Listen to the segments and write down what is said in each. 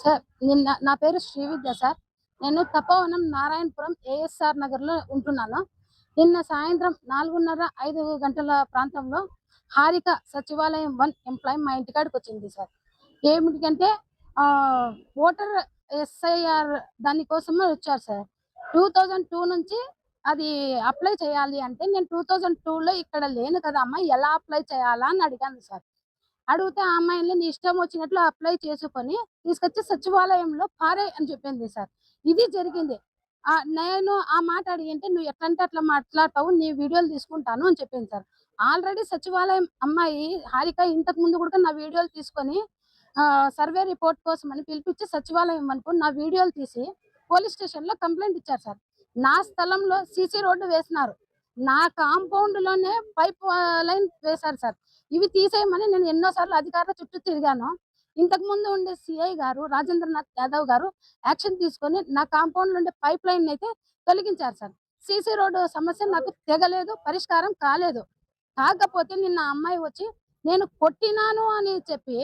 Sir నిన్న నా పేరు శ్రీవిద్య సార్. నేను తపోవనం నారాయణపురం ఏఎస్ఆర్ నగర్ లో ఉంటున్నాను. నిన్న సాయంత్రం 4:30-5 గంటల ప్రాంతంలో హారిక సచివాలయం 1 ఎంప్లాయీ మా ఇంటికాడికి వచ్చింది సార్. ఏమిటంటే ఓటర్ ఎస్ఐఆర్ దానికోసమే వచ్చారు సార్. 2002 నుంచి అది అప్లై చేయాలి అంటే నేను 2002లో ఇక్కడ లేను కదా అమ్మ, ఎలా అప్లై చేయాలా అని అడిగాను సార్. అడిగితే ఆ అమ్మాయిని నీ ఇష్టం వచ్చినట్లు అప్లై చేసుకొని తీసుకొచ్చి సచివాలయంలో పారే అని చెప్పింది సార్. ఇది జరిగింది. నేను ఆ మాట అడిగింటే నువ్వు ఎట్లంటే అట్లా మాట్లాడతావు, నీ వీడియోలు తీసుకుంటాను అని చెప్పింది సార్. ఆల్రెడీ సచివాలయం అమ్మాయి హారిక ఇంతకు ముందు కూడా నా వీడియోలు తీసుకొని సర్వే రిపోర్ట్ కోసం అని పిలిపించి సచివాలయం అనుకుని నా వీడియోలు తీసి పోలీస్ స్టేషన్ లో కంప్లైంట్ ఇచ్చారు సార్. నా స్థలంలో సీసీ రోడ్డు వేసినారు, నా కాంపౌండ్ లోనే పైప్ లైన్ వేశారు సార్. ఇవి తీసేయమని నేను ఎన్నోసార్లు అధికారుల చుట్టూ తిరిగాను. ఇంతకు ముందు ఉండే సిఐ గారు రాజేంద్రనాథ్ యాదవ్ గారు యాక్షన్ తీసుకొని నా కాంపౌండ్ లో ఉండే పైప్ లైన్ అయితే తొలగించారు సార్. సీసీ రోడ్డు సమస్య నాకు తెగలేదు, పరిష్కారం కాలేదు. కాకపోతే నిన్న అమ్మాయి వచ్చి నేను కొట్టినాను అని చెప్పి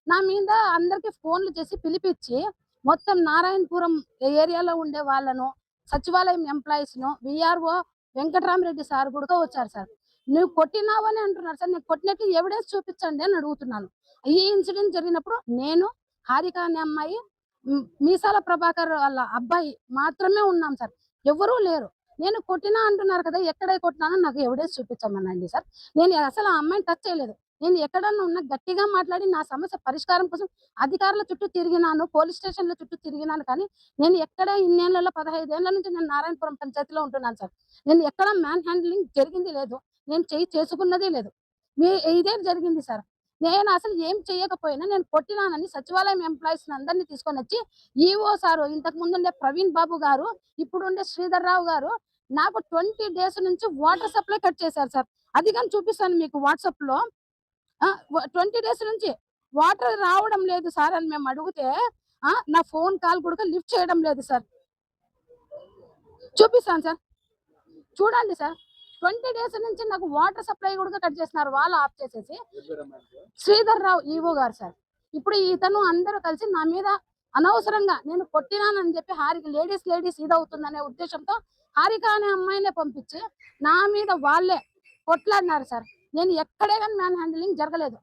నా మీద అందరికి ఫోన్లు చేసి పిలిపించి మొత్తం నారాయణపురం ఏరియాలో ఉండే వాళ్ళను, సచివాలయం ఎంప్లాయీస్ ను, విఆర్ఓ వెంకటరామరెడ్డి సార్ కూడా వచ్చారు సార్. నువ్వు కొట్టినావని అంటున్నారు సార్. నేను కొట్టినట్టు ఎవిడెన్స్ చూపించండి అని అడుగుతున్నాను. ఈ ఇన్సిడెంట్ జరిగినప్పుడు నేను, హారిక అనే అమ్మాయి, మీసాల ప్రభాకర్ వాళ్ళ అబ్బాయి మాత్రమే ఉన్నాం సార్, ఎవరూ లేరు. నేను కొట్టినా అంటున్నారు కదా, ఎక్కడ కొట్టినానో నాకు ఎవిడెన్స్ చూపించమనండి సార్. నేను అసలు ఆ అమ్మాయిని టచ్ చేయలేదు. నేను ఎక్కడన్నా ఉన్నా గట్టిగా మాట్లాడి నా సమస్య పరిష్కారం కోసం అధికారుల చుట్టూ తిరిగినాను, పోలీస్ స్టేషన్ల చుట్టూ తిరిగినాను. కానీ నేను ఎక్కడ ఇన్నేళ్లలో 15 ఏళ్ల నుంచి నేను నారాయణపురం పంచాయతీలో ఉంటున్నాను సార్. నేను ఎక్కడ మ్యాన్ హ్యాండ్లింగ్ జరిగింది లేదు, నేను చేసుకున్నదే లేదు. ఇదే జరిగింది సార్. నేను అసలు ఏం చేయకపోయినా నేను కొట్టినానని సచివాలయం ఎంప్లాయీస్ అందరినీ తీసుకొని వచ్చి ఈఓ సారు, ఇంతకు ముందుండే ప్రవీణ్ బాబు గారు, ఇప్పుడు ఉండే శ్రీధర్ రావు గారు నాకు 20 డేస్ నుంచి వాటర్ సప్లై కట్ చేశారు సార్. అది కానీ చూపిస్తాను మీకు వాట్సాప్ లో. 20 డేస్ నుంచి వాటర్ రావడం లేదు సార్ అని మేము అడిగితే నా ఫోన్ కాల్ కూడా లిఫ్ట్ చేయడం లేదు సార్. చూపిస్తాను సార్, చూడండి సార్. 20 డేస్ నుంచి నాకు వాటర్ సప్లై కూడా కట్ చేస్తున్నారు, వాళ్ళు ఆఫ్ చేసేసి. శ్రీధర్ రావు ఈవో గారు సార్. ఇప్పుడు ఇతను అందరూ కలిసి నా మీద అనవసరంగా నేను కొట్టినానని చెప్పి హారిక లేడీస్ ఇదవుతుందనే ఉద్దేశంతో హారిక అనే అమ్మాయినే పంపించి నా మీద వాళ్ళే కొట్లాడినారు సార్. నేను ఎక్కడే కానీ మ్యాన్ హ్యాండిలింగ్ జరగలేదు.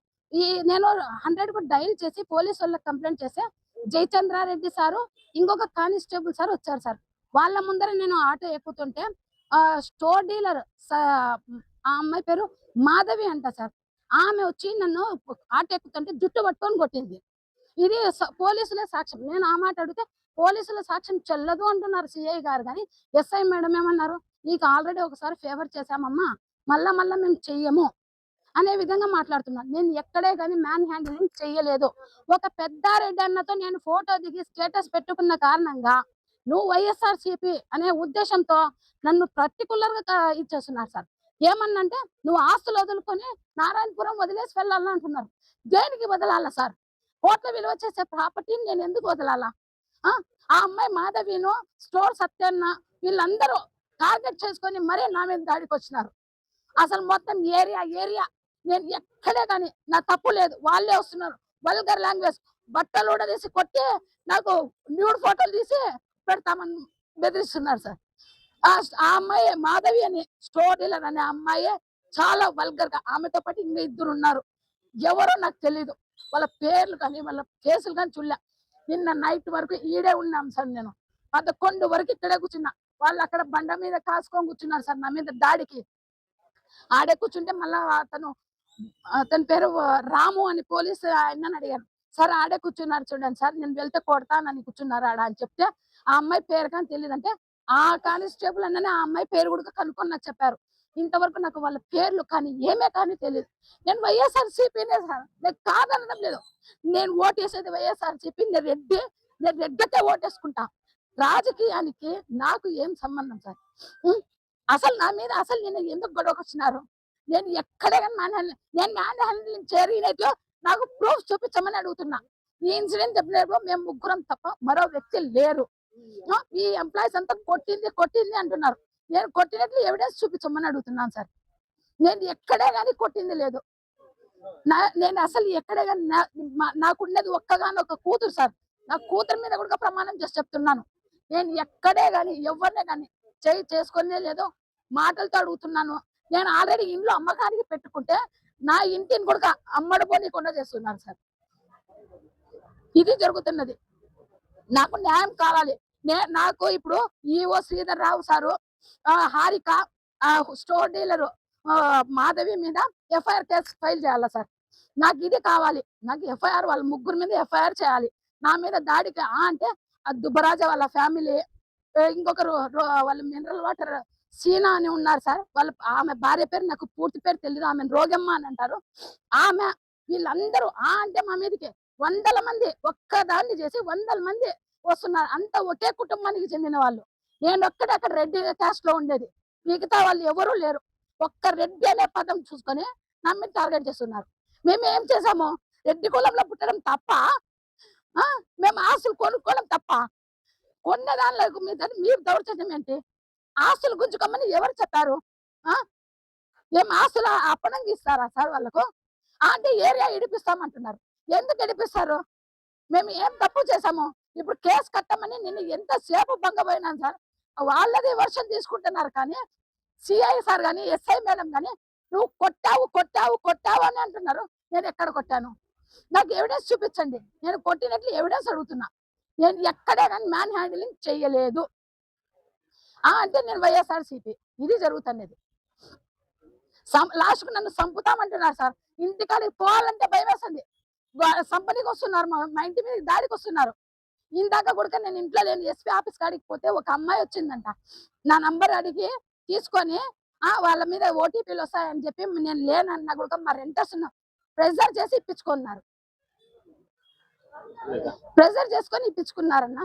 నేను 100 డైల్ చేసి పోలీసు వాళ్ళకి కంప్లైంట్ చేస్తే జయచంద్రారెడ్డి సారు, ఇంకొక కానిస్టేబుల్ సార్ వచ్చారు సార్. వాళ్ళ ముందర నేను ఆటో ఎక్కుతుంటే స్టోర్ డీలర్ ఆ అమ్మాయి పేరు మాధవి అంట సార్, ఆమె వచ్చి నన్ను ఆటో ఎక్కుతుంటే జుట్టు పట్టుకొని కొట్టింది. ఇది పోలీసులే సాక్ష్యం. నేను ఆ మాట అడిగితే పోలీసుల సాక్ష్యం చెల్లదు అంటున్నారు సిఐ గారు. కానీ ఎస్ఐ మేడం ఏమన్నారు, నీకు ఆల్రెడీ ఒకసారి ఫేవర్ చేశామమ్మా, మళ్ళా మేము చెయ్యము అనే విధంగా మాట్లాడుతున్నాను. నేను ఎక్కడే కానీ మ్యాన్ హ్యాండిలింగ్ చెయ్యలేదు. ఒక పెద్దారెడ్డి అన్నతో నేను ఫోటో దిగి స్టేటస్ పెట్టుకున్న కారణంగా నువ్వు వైఎస్ఆర్సీపీ అనే ఉద్దేశంతో నన్ను పర్టికులర్ గా ఇచ్చేస్తున్నారు సార్. ఏమన్నంటే నువ్వు ఆస్తులు వదులుకొని నారాయణపురం వదిలేసి వెళ్ళాలని అంటున్నారు. దేనికి వదలాలా సార్? కోట్ల విలువ చేసే ప్రాపర్టీని నేను ఎందుకు వదలాలా? ఆ అమ్మాయి మాధవిను, స్టోర్ సత్యన్న వీళ్ళందరూ టార్గెట్ చేసుకొని మరీ నా మీద దాడికి వచ్చినారు. అసలు మొత్తం ఏరియా నేను ఎక్కడే కానీ నా తప్పు లేదు, వాళ్ళే వస్తున్నారు. వల్గర్ లాంగ్వేజ్, బట్టలు కూడా తీసి కొట్టి నాకు న్యూడ్ ఫోటోలు తీసి పెడతామని బెదిరిస్తున్నారు సార్. ఆ అమ్మాయి మాధవి అని స్టోర్ డీలర్ అనే అమ్మాయి చాలా వల్గర్ గా, ఆమెతో పాటు ఇంకా 2 ఉన్నారు, ఎవరో నాకు తెలీదు. వాళ్ళ పేర్లు కానీ వాళ్ళ కేసులు కానీ చూడలే. నిన్న నైట్ వరకు ఈడే ఉన్నాం సార్. నేను 11 వరకు ఇక్కడే కూర్చున్నా. వాళ్ళు అక్కడ బండ మీద కాసుకొని కూర్చున్నారు సార్ నా మీద దాడికి. ఆడే కూర్చుంటే మళ్ళా అతని పేరు రాము అని పోలీసు ఆయనని అడిగాను. సార్ ఆడే కూర్చున్నారు చూడండి సార్, నేను వెళ్తే కొడతానని కూర్చున్నారు ఆడ అని చెప్తే ఆ అమ్మాయి పేరు కానీ తెలియదంటే ఆ కానిస్టేబుల్ అన్ననే ఆ అమ్మాయి పేరు కూడా కనుక్కొని నాకు చెప్పారు. ఇంతవరకు నాకు వాళ్ళ పేర్లు కానీ ఏమే కానీ తెలియదు. నేను వైఎస్ఆర్సీపీనే సార్, నేను కాదనడం లేదు. నేను ఓటేసేది వైఎస్ఆర్సీపీ. నేను రెడ్డికే ఓటేసుకుంటా. రాజకీయానికి నాకు ఏం సంబంధం సార్? అసలు నా మీద నేను ఎందుకు గొడవకు వచ్చినారు? నేను ఎక్కడే కానీ మ్యాన్ హ్యాండ్లింగ్ జరిగినట్లు నాకు ప్రూఫ్ చూపించమని అడుగుతున్నా. ఈ ఇన్సిడెంట్ చెప్పినప్పుడు మేము 3 తప్ప మరో వ్యక్తి లేరు. ఈ ఎంప్లాయీస్ అంతా కొట్టింది అంటున్నారు. నేను కొట్టినట్లు ఎవిడెన్స్ చూపించమని అడుగుతున్నాను సార్. నేను ఎక్కడే కానీ కొట్టింది లేదు. నేను అసలు ఎక్కడే గాని నాకున్నది ఒక్కగానొక్క కూతురు సార్. నా కూతురు మీద కూడా ప్రమాణం చేసి చెప్తున్నాను. నేను ఎక్కడే గాని ఎవరినే గాని చేసుకునే లేదు. మాటలతో అడుగుతున్నాను. నేను ఆల్రెడీ ఇంట్లో అమ్మకానికి పెట్టుకుంటే నా ఇంటిని కూడా అమ్మడు పోనీకుండా చేస్తున్నారు సార్. ఇది జరుగుతున్నది. నాకు న్యాయం కావాలి. నాకు ఇప్పుడు EO Sridhar Rao sir, Harika, store dealer Madhavi మీద ఎఫ్ఐఆర్ కేసు ఫైల్ చేయాలా సార్. నాకు ఇది కావాలి. నాకు ఎఫ్ఐఆర్ వాళ్ళ ముగ్గురు మీద ఎఫ్ఐఆర్ చేయాలి. నా మీద దాడికి అంటే దుబ్బరాజా వాళ్ళ ఫ్యామిలీ, ఇంకొకరు వాళ్ళ మినరల్ వాటర్ సీనా అని ఉన్నారు సార్. ఆమె భార్య పేరు నాకు పూర్తి పేరు తెలియదు. ఆమెను రోగమ్మ అని అంటారు. ఆమె వీళ్ళందరూ అంటే మా మీదకి వందల మంది ఒక్కదాన్ని చేసి వందల మంది వస్తున్నారు. అంతా ఒకే కుటుంబానికి చెందిన వాళ్ళు. నేను ఒక్కడే అక్కడ రెడ్డి క్యాస్ట్ లో ఉండేది. మిగతా వాళ్ళు ఎవరూ లేరు. ఒక్క రెడ్డి అనే పదం చూసుకొని నమ్మి టార్గెట్ చేస్తున్నారు. మేము ఏం చేసాము? రెడ్డి కులంలో పుట్టడం తప్ప, మేము ఆస్తులు కొనుక్కోవడం తప్ప, కొన్న దానిలో మీద మీరు దౌర్జన్యం ఏంటి? ఆస్తులు గుంజుకోమని ఎవరు చెప్పారు? ఏం ఆస్తులు అప్పనంగా ఇస్తారా సార్ వాళ్ళకు? అంటే ఏరియా ఇడిపిస్తామంటున్నారు. ఎందుకు ఇడిపిస్తారు? మేము ఏం తప్పు చేశాము? ఇప్పుడు కేసు కట్టమని నిన్ను ఎంతసేపు భంగపోయినాను సార్. వాళ్ళది వర్షన్ తీసుకుంటున్నారు కానీ సిఐ సార్ కానీ ఎస్ఐ మేడం కానీ నువ్వు కొట్టావు కొట్టావు కొట్టావు అని అంటున్నారు. నేను ఎక్కడ కొట్టాను? నాకు ఎవిడెన్స్ చూపించండి. నేను కొట్టినట్లు ఎవిడెన్స్ అడుగుతున్నా. నేను ఎక్కడే కానీ మ్యాన్ హ్యాండిలింగ్ చేయలేదు అంటే నేను వైఎస్ఆర్సీపీ. ఇది జరుగుతున్నది. లాస్ట్కు నన్ను చంపుతామంటున్నారు సార్. ఇంటికాడికి పోవాలంటే భయం వేస్తుంది. సంపనికి వస్తున్నారు, మా ఇంటి మీద దాడికి వస్తున్నారు. ఇందాక కూడా నేను ఇంట్లో లేని ఎస్పీ ఆఫీస్ కాడికి పోతే ఒక అమ్మాయి వచ్చిందంట. నా నంబర్ అడిగి తీసుకొని వాళ్ళ మీద ఓటీపీలు వస్తాయని చెప్పి నేను లేనన్నా కూడా మా రెంటర్స్ ప్రెజర్ చేసి ఇప్పించుకున్నారు. ప్రెజర్ చేసుకొని ఇప్పించుకున్నారన్న.